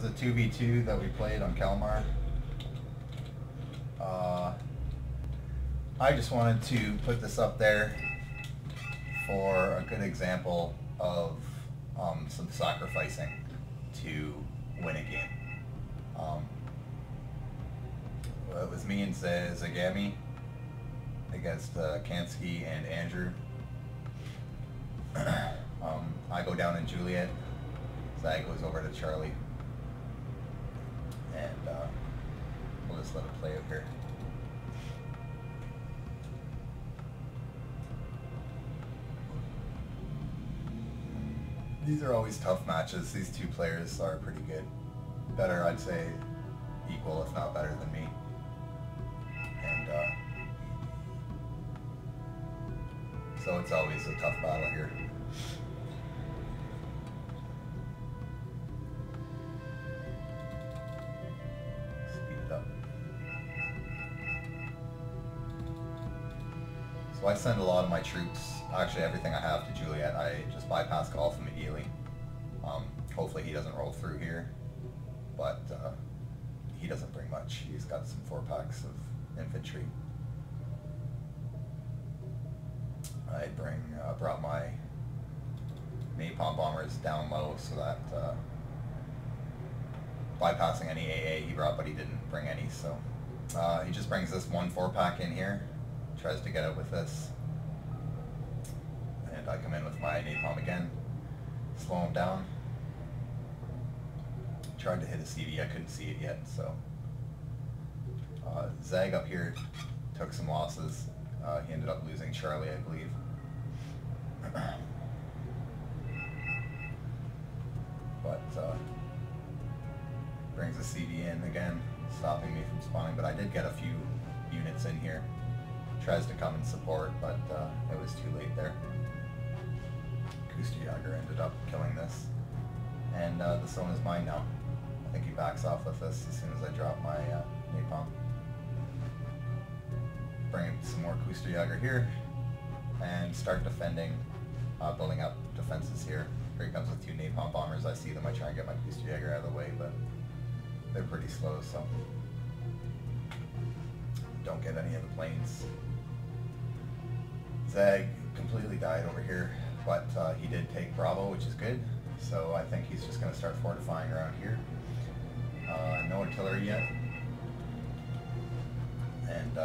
is a 2v2 that we played on Halmar. I just wanted to put this up there for a good example of some sacrificing to win a game. Well, it was me and Zagami against Kansky and Andrew. I go down in Juliet, Zag goes over to Charlie, and we'll just let it play out here. These are always tough matches. These two players are pretty good. Better, I'd say, equal, if not better than me. And so it's always a tough battle here. Speed it up. So I send a lot of my troops, actually everything I have, to Juliet. I just bypass golf immediately. Hopefully he doesn't roll through here, but he doesn't bring much. He's got some 4-packs of infantry. I brought my napalm bombers down low so that bypassing any AA he brought, but he didn't bring any, so he just brings this 1 4-pack in here, tries to get out with this, and I come in with my napalm again, slow him down. Tried to hit a CV, I couldn't see it yet, so Zag up here took some losses. He ended up losing Charlie, I believe. But brings the CV in again, stopping me from spawning, but I did get a few units in here. Tries to come and support, but it was too late there. Kusterjager ended up killing this, and the zone is mine now. I think he backs off with this as soon as I drop my napalm. Bring some more Kusterjager here and start defending, building up defenses here. Here he comes with 2 napalm bombers. I see them, I try and get my Kusterjager out of the way, but they're pretty slow, so don't get any of the planes. Zag completely died over here, but he did take Bravo, which is good, so I think he's just going to start fortifying around here. No artillery yet, and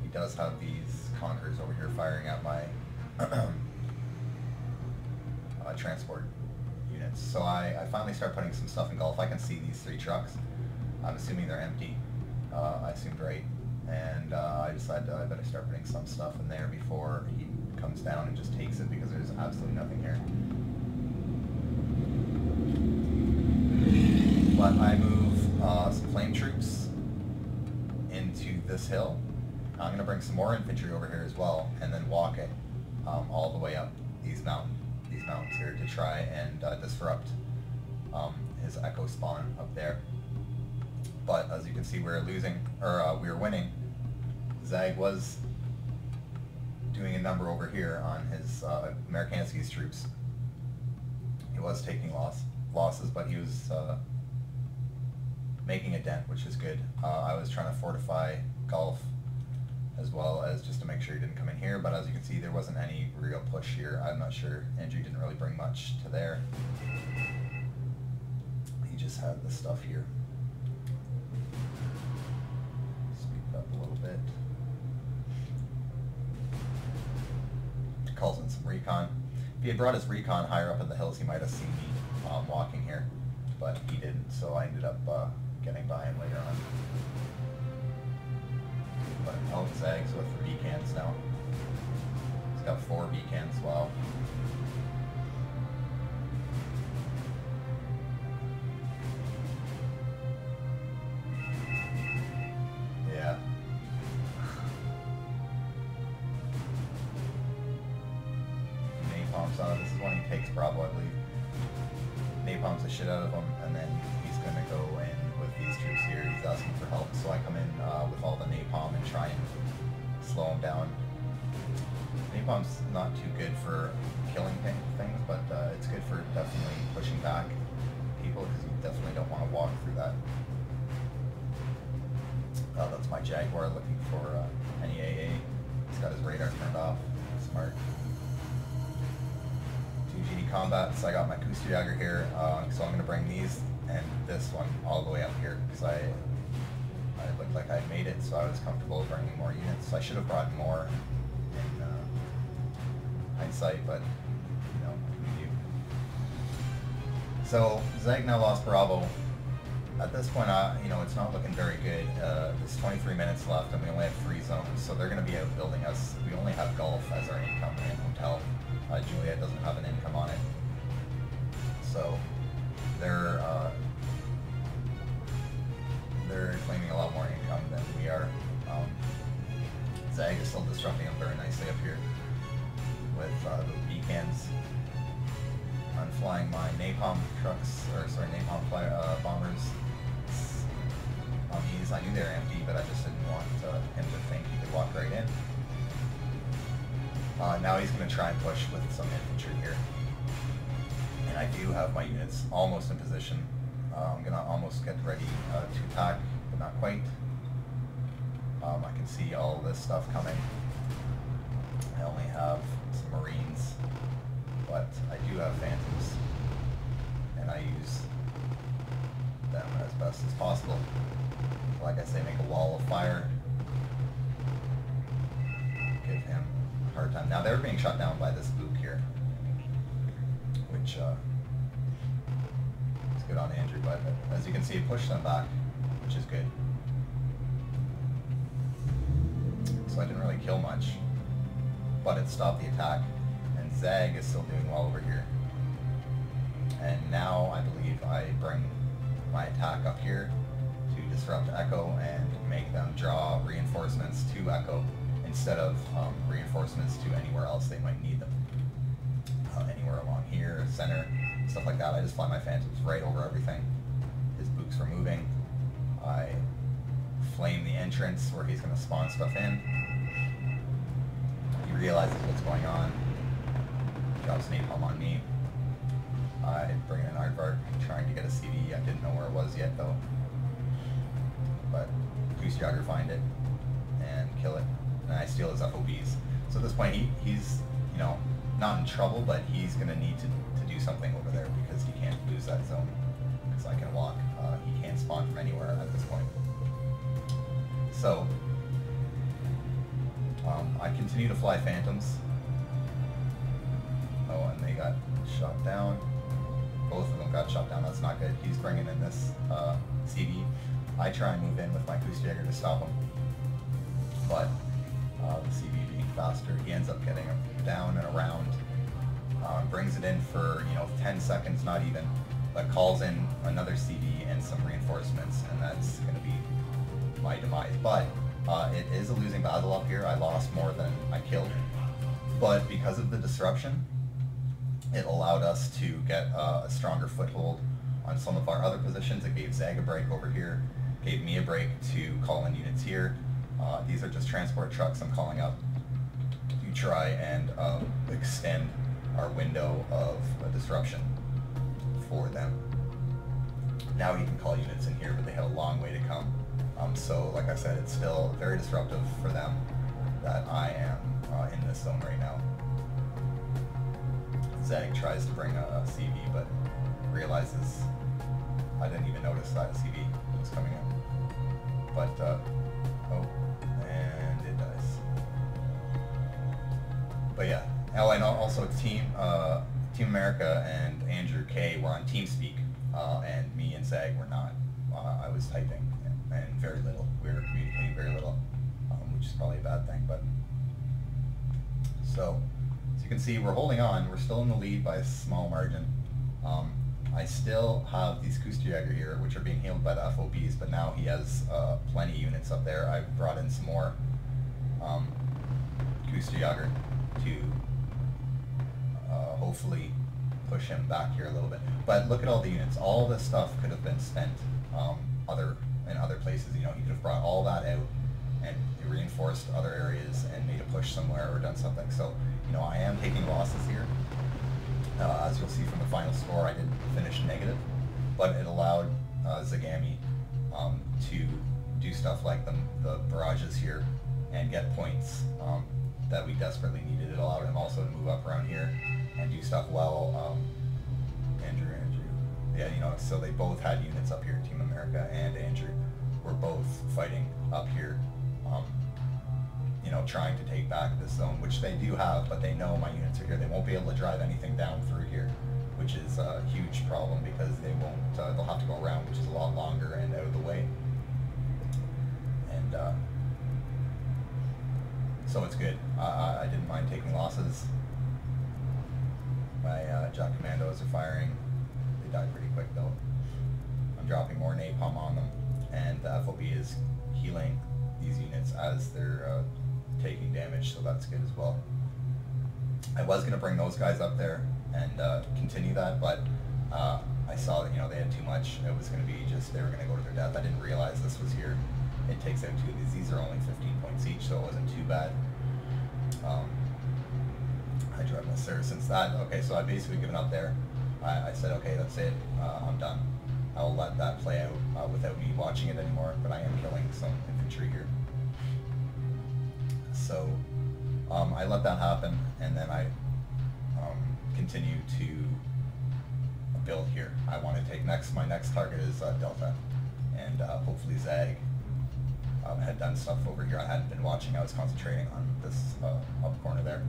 he does have these Conquerors over here firing at my transport units. So I finally start putting some stuff in Gulf. I can see these 3 trucks. I'm assuming they're empty. I assumed right, and I decided I better start putting some stuff in there before he comes down and just takes it, because there's absolutely nothing here. But I move some flame troops into this hill. I'm going to bring some more infantry over here as well, and then walk it all the way up these mountains here to try and disrupt his echo spawn up there. But as you can see, we're losing, or we were winning. Zag was doing a number over here on his Amerikansky's troops. He was taking losses, but he was making a dent, which is good. I was trying to fortify Gulf as well as just to make sure he didn't come in here, but as you can see, there wasn't any real push here. I'm not sure. Andrew didn't really bring much to there. He just had this stuff here. Speed it up a little bit. Calls in some recon. If he had brought his recon higher up in the hills, he might have seen me walking here, but he didn't, so I ended up getting by him later on. But oh, Zag's with the B-cans now. He's got 4 B-cans, wow. Yeah. Napalm's this is when he takes Bravo, I believe. Napalms the shit out of him, and then he's going to go in with these troops here. He's asking for help, so I come in with all the napalm and try and slow him down. napalm's not too good for killing things, but it's good for definitely pushing back people, because you definitely don't want to walk through that. That's my Jaguar looking for any AA. He's got his radar turned off. Smart. 2 GD combats. I got my Küstenjäger here, so I'm going to bring these and this one all the way up here, because I looked like I made it, so I was comfortable bringing more units. I should have brought more in hindsight, but you know, you. So Zeg now lost Bravo. At this point, you know, it's not looking very good. There's 23 minutes left, and we only have 3 zones, so they're going to be outbuilding us. We only have Gulf as our income and hotel. Juliet doesn't have an income on it, so they're claiming a lot more income than we are. Zeg is still disrupting them very nicely up here with the beacons. I'm flying my napalm trucks, or sorry, napalm bombers on these. I knew they were empty, but I just didn't want him to think he could walk right in. Now he's going to try and push with some infantry here. And I do have my units almost in position. I'm going to almost get ready to attack, but not quite. I can see all this stuff coming. I only have some Marines, but I do have Phantoms, and I use them as best as possible. Like I say, make a wall of fire. Give him a hard time. Now they're being shot down by this spook here, which is good on Andrew, but as you can see, it pushed them back, which is good. So I didn't really kill much, but it stopped the attack, and Zeg is still doing well over here. And now I believe I bring my attack up here to disrupt Echo and make them draw reinforcements to Echo instead of reinforcements to anywhere else they might need them. Anywhere along here, center, stuff like that. I just fly my Phantoms right over everything. His books are moving. I flame the entrance where he's going to spawn stuff in. He realizes what's going on. Drops napalm on me. I bring in an aardvark, trying to get a CD. I didn't know where it was yet though. But Küstenjäger find it and kill it. And I steal his FOBs. So at this point he's, you know, not in trouble, but he's going to need to do something over there, because he can't lose that zone. Because I can walk. He can't spawn from anywhere at this point. So I continue to fly Phantoms. Oh, and they got shot down. Both of them got shot down. That's not good. He's bringing in this CD. I try and move in with my Küstenjäger to stop him, but the CD being faster, he ends up getting him down and around. Brings it in for 10 seconds, not even, but calls in another CD and some reinforcements, and that's going to be my demise. But it is a losing battle up here. I lost more than I killed, but because of the disruption, it allowed us to get a stronger foothold on some of our other positions. It gave Zeg a break over here, gave me a break to call in units here. These are just transport trucks I'm calling up to try and extend our window of disruption for them. Now he can call units in here, but they have a long way to come. So like I said, it's still very disruptive for them that I am in this zone right now. Zeg tries to bring a CV, but realizes I didn't even notice that a CV was coming in. But, oh, and it dies. But yeah, and also Team America and Andrew K were on TeamSpeak, and me and Zeg were not. I was typing, and very little. We were communicating very little, which is probably a bad thing, but... So, as you can see, we're holding on. We're still in the lead by a small margin. I still have these Küstenjäger here, which are being healed by the FOBs, but now he has plenty of units up there. I've brought in some more Küstenjäger to hopefully push him back here a little bit. But look at all the units. All this stuff could have been spent in other places. He could have brought all that out and reinforced other areas and made a push somewhere or done something. So, you know, I am taking losses here. As you'll see from the final score, I did finish negative, but it allowed Zagami to do stuff like the barrages here and get points that we desperately needed. It allowed him also to move up around here and do stuff well. Andrew, yeah, you know, so they both had units up here. Team America and Andrew were both fighting up here, you know, trying to take back this zone, which they do have, but they know my units are here. They won't be able to drive anything down through here, which is a huge problem because they won't, they'll have to go around, which is a lot longer and out of the way. And so it's good. I didn't mind taking losses. My Jack Commandos are firing. They die pretty quick though. I'm dropping more napalm on them, and the FOB is healing these units as they're taking damage, so that's good as well. I was going to bring those guys up there and continue that, but I saw that, you know, they had too much. It was going to be just, they were going to go to their death. I didn't realize this was here. It takes out 2 of these. These are only 15 points each, so it wasn't too bad. I drive my Sarah since that. Okay, so I've basically given up there. I said, okay, that's it. I'm done. I'll let that play out without me watching it anymore, but I am killing some infantry here. So I let that happen, and then I continue to build here. I want to take my next target is Delta, and hopefully Zag had done stuff over here. I hadn't been watching. I was concentrating on this up corner there.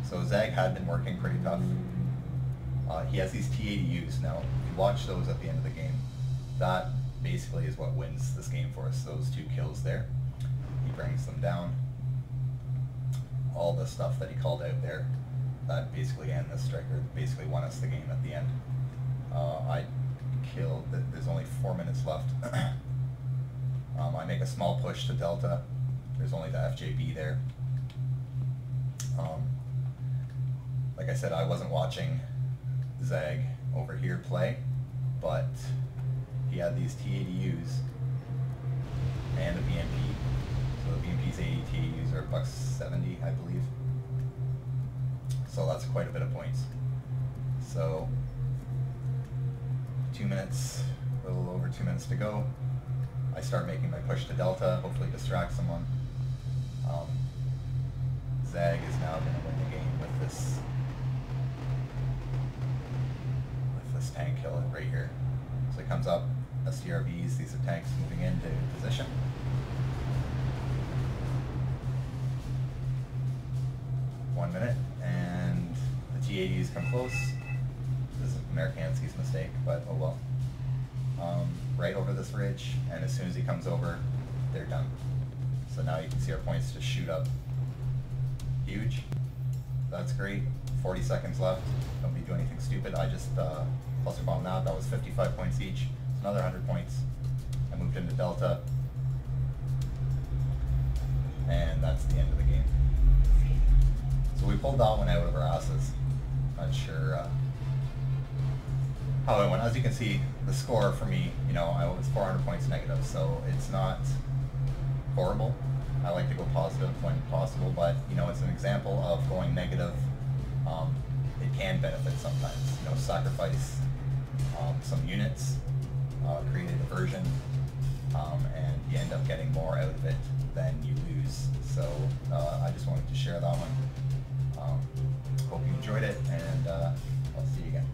So Zag had been working pretty tough. He has these T-80Us now. If you watch those at the end of the game, that basically is what wins this game for us. Those 2 kills there. He brings them down. All the stuff that he called out there, that basically, and the striker basically won us the game at the end. I killed, there's only 4 minutes left. I make a small push to Delta. There's only the FJB there. Like I said, I wasn't watching Zag over here play, but he had these T-80Us and a BMP. So the BMP's 80 T-80Us are $170, I believe. So that's quite a bit of points. So 2 minutes, a little over 2 minutes to go. I start making my push to Delta, hopefully distract someone. Zag is now going to win the game with this tank kill right here. So he comes up, SDRBs, these are tanks moving into position. One minute, and the T-80s come close. This is Amerikansky's mistake, but oh well. Right over this ridge, and as soon as he comes over, they're done. So now you can see our points just shoot up. Huge. That's great. 40 seconds left. Don't be doing anything stupid. I just cluster bombed that. That was 55 points each. It's another 100 points. I moved into Delta. And that's the end of the game. So we pulled that one out of our asses. Not sure how it went. As you can see, the score for me, you know, I was 400 points negative, so it's not horrible. I like to go positive when possible, but, you know, it's an example of going negative. It can benefit sometimes. You know, sacrifice some units, create a diversion, and you end up getting more out of it than you lose. So I just wanted to share that one. Hope you enjoyed it, and I'll see you again.